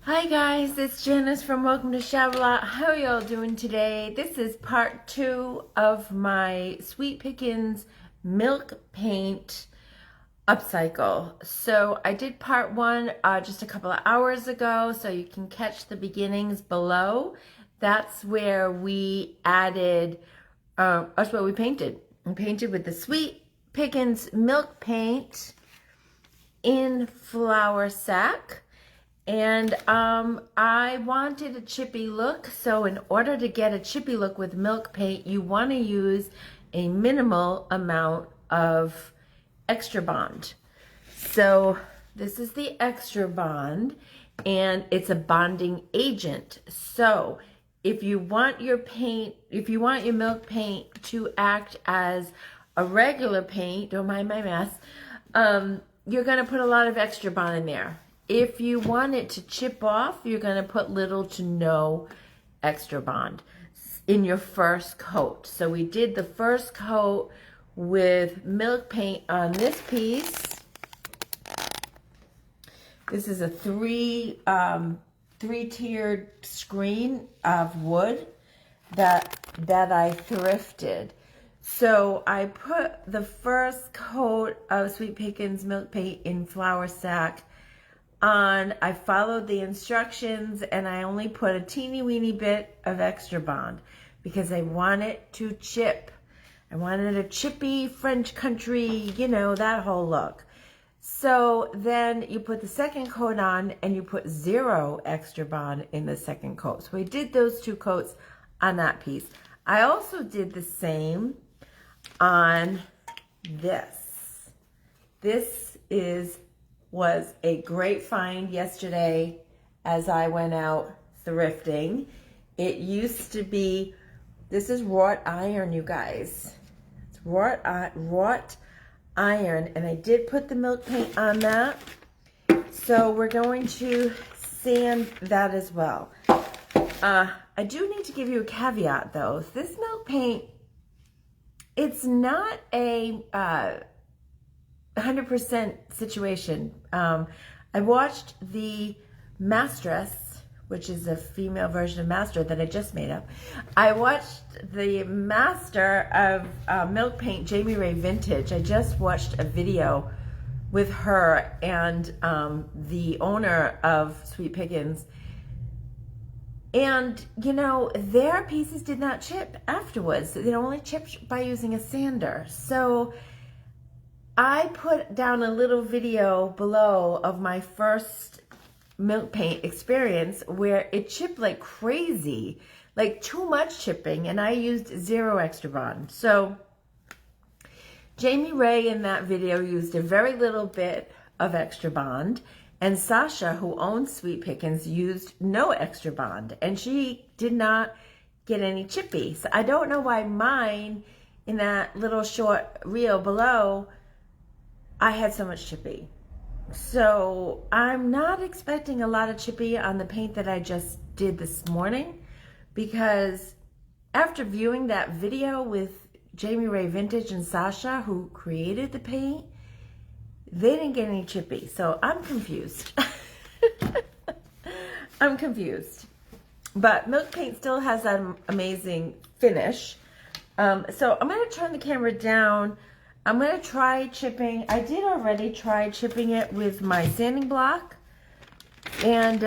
Hi guys, it's Janice from Welcome to Shabalot. How are y'all doing today? This is part 2 of my Sweet Pickins milk paint upcycle. So I did part 1 just a couple of hours ago, so you can catch the beginnings below. That's where we added, that's what we painted. We painted with the Sweet Pickins milk paint in flour sack. And I wanted a chippy look, so in order to get a chippy look with milk paint, you want to use a minimal amount of Extra Bond. So this is the Extra Bond, and it's a bonding agent. So if you want your paint, if you want your milk paint to act as a regular paint, don't mind my mess, you're going to put a lot of Extra Bond in there. If you want it to chip off, you're going to put little to no Extra Bond in your first coat. So we did the first coat with milk paint on this piece. This is a three-tiered screen of wood that I thrifted. So I put the first coat of Sweet Pickins milk paint in flour sack on. I followed the instructions and I only put a teeny weeny bit of Extra Bond because I want it to chip. I wanted a chippy French country, you know, that whole look. So then you put the second coat on and you put 0 Extra Bond in the second coat. So we did those 2 coats on that piece. I also did the same on this. This was a great find yesterday as I went out thrifting. It used to be, this is wrought iron, you guys. It's wrought iron, and I did put the milk paint on that. So we're going to sand that as well. I do need to give you a caveat though. This milk paint, it's not a 100% situation. I watched the Mastress, which is a female version of Master that I just made up. I watched the master of milk paint, Jamie Ray Vintage. I just watched a video with her and the owner of Sweet Pickins. And, you know, their pieces did not chip afterwards. They only chipped by using a sander. So I put down a little video below of my first milk paint experience where it chipped like crazy, like too much chipping, and I used 0 Extra Bond. So Jamie Ray in that video used a very little bit of Extra Bond, and Sasha, who owns Sweet Pickins, used no Extra Bond, and she did not get any chippy. So I don't know why mine, in that little short reel below, I had so much chippy. So I'm not expecting a lot of chippy on the paint that I just did this morning, because after viewing that video with Jamie Ray Vintage and Sasha, who created the paint, they didn't get any chippy. So I'm confused. I'm confused. But milk paint still has that amazing finish. So I'm going to turn the camera down. I'm going to try chipping. I did already try chipping it with my sanding block. And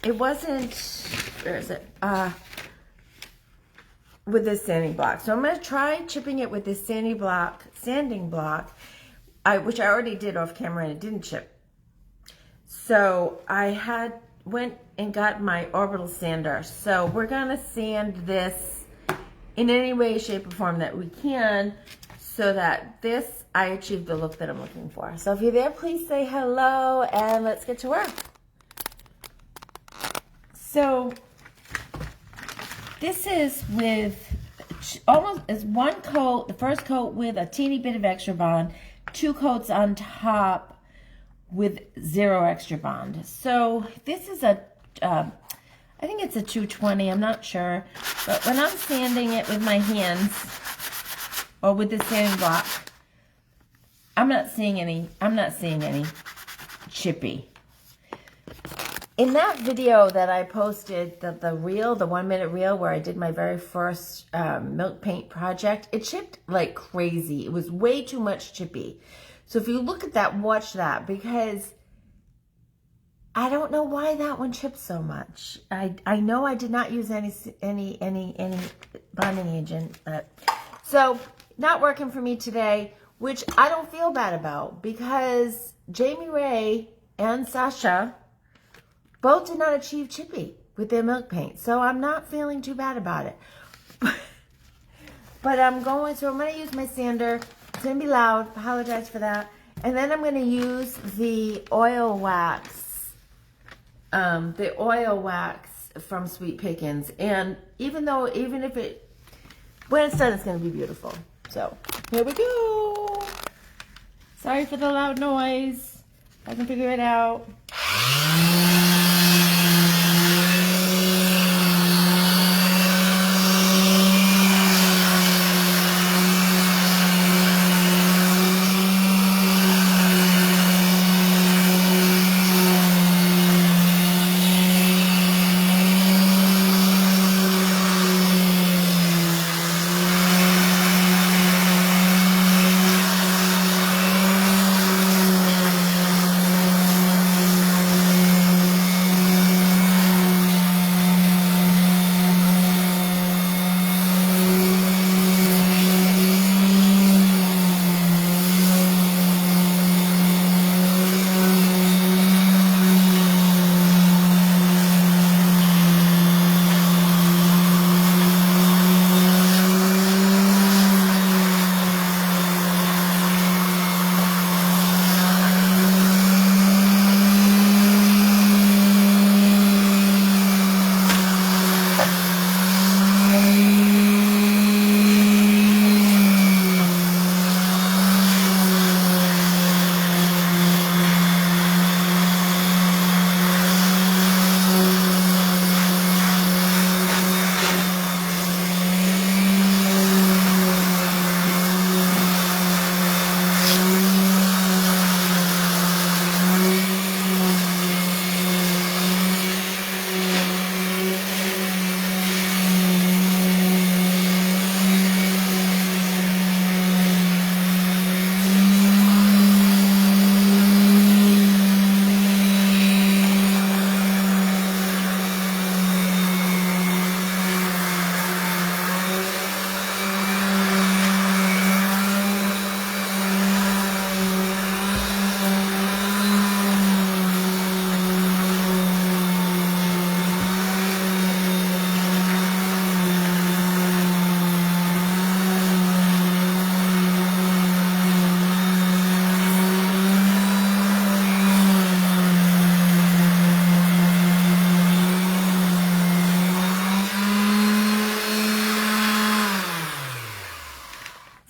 it wasn't, where is it? With this sanding block. So I'm going to try chipping it with this sanding block, which I already did off camera and it didn't chip. So I went and got my orbital sander. So we're going to sand this in any way, shape, or form that we can, so that I achieve the look that I'm looking for. So if you're there, please say hello and let's get to work. So this is with almost as 1 coat, the first coat with a teeny bit of Extra Bond, 2 coats on top with 0 Extra Bond. So this is I think it's a 220, I'm not sure. But when I'm sanding it with my hands, or with the sanding block, I'm not seeing any chippy. In that video that I posted, the 1-minute reel where I did my very first milk paint project, it chipped like crazy. It was way too much chippy. So if you look at that, watch that, because I don't know why that one chipped so much. I know I did not use any bonding agent, so not working for me today, which I don't feel bad about, because Jamie Ray and Sasha both did not achieve chippy with their milk paint, so I'm not feeling too bad about it. But I'm going to use my sander. It's going to be loud. Apologize for that. And then I'm going to use the oil wax. From Sweet Pickins. And even if when it's done, it's going to be beautiful. So here we go. Sorry for the loud noise. I can figure it out.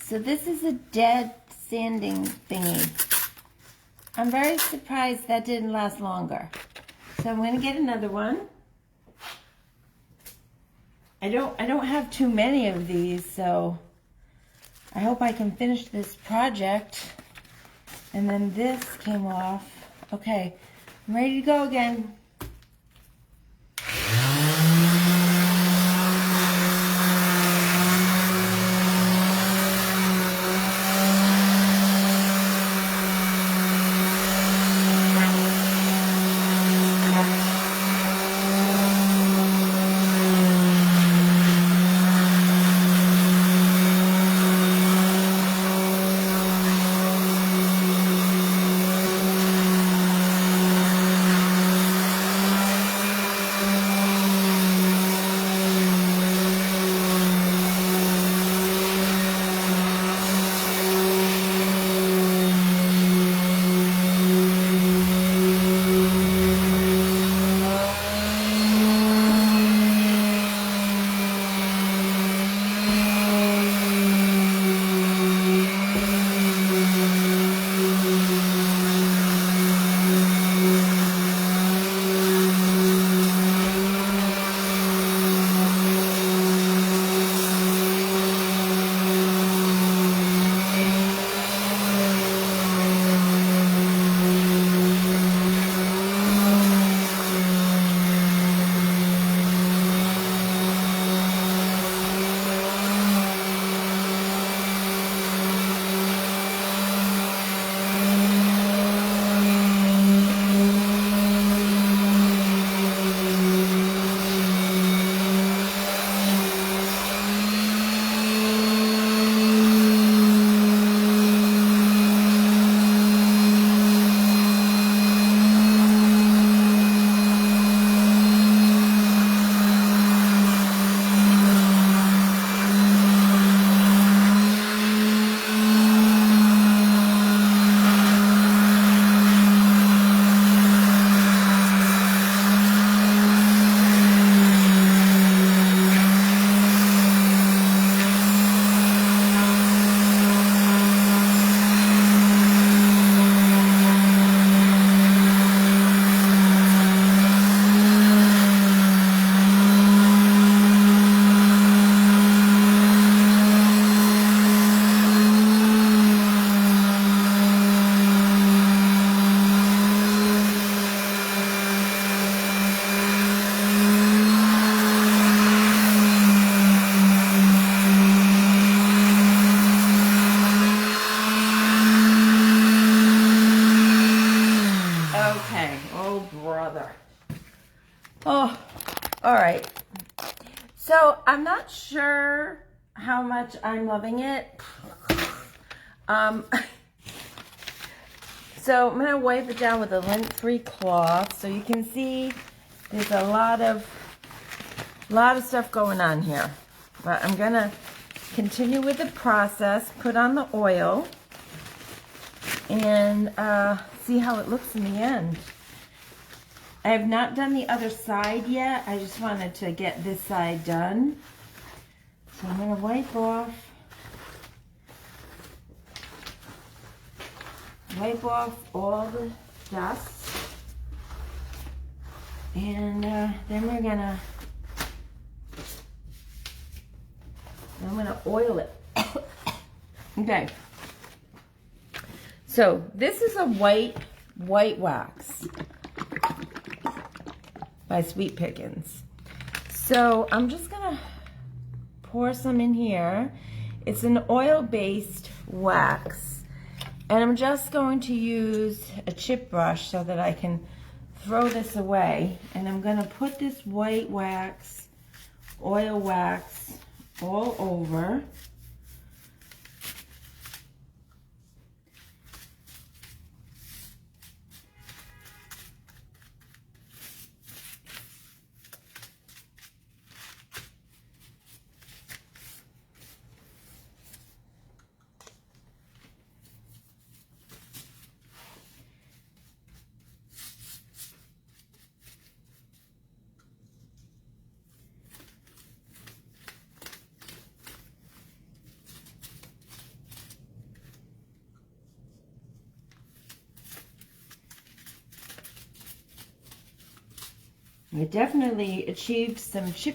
So this is a dead sanding thingy. I'm very surprised that didn't last longer. So I'm going to get another one. I don't have too many of these, so I hope I can finish this project. And then this came off. Okay, I'm ready to go again. Oh, all right. So I'm not sure how much I'm loving it. So I'm gonna wipe it down with a lint-free cloth so you can see there's a lot of stuff going on here. But I'm gonna continue with the process, put on the oil, and see how it looks in the end. I have not done the other side yet. I just wanted to get this side done. So I'm going to wipe off all the dust. And then I'm going to oil it. Okay. So this is a white wax by Sweet Pickins. So I'm just gonna pour some in here. It's an oil-based wax, and I'm just going to use a chip brush so that I can throw this away. And I'm gonna put this white wax, oil wax, all over. It definitely achieved some chip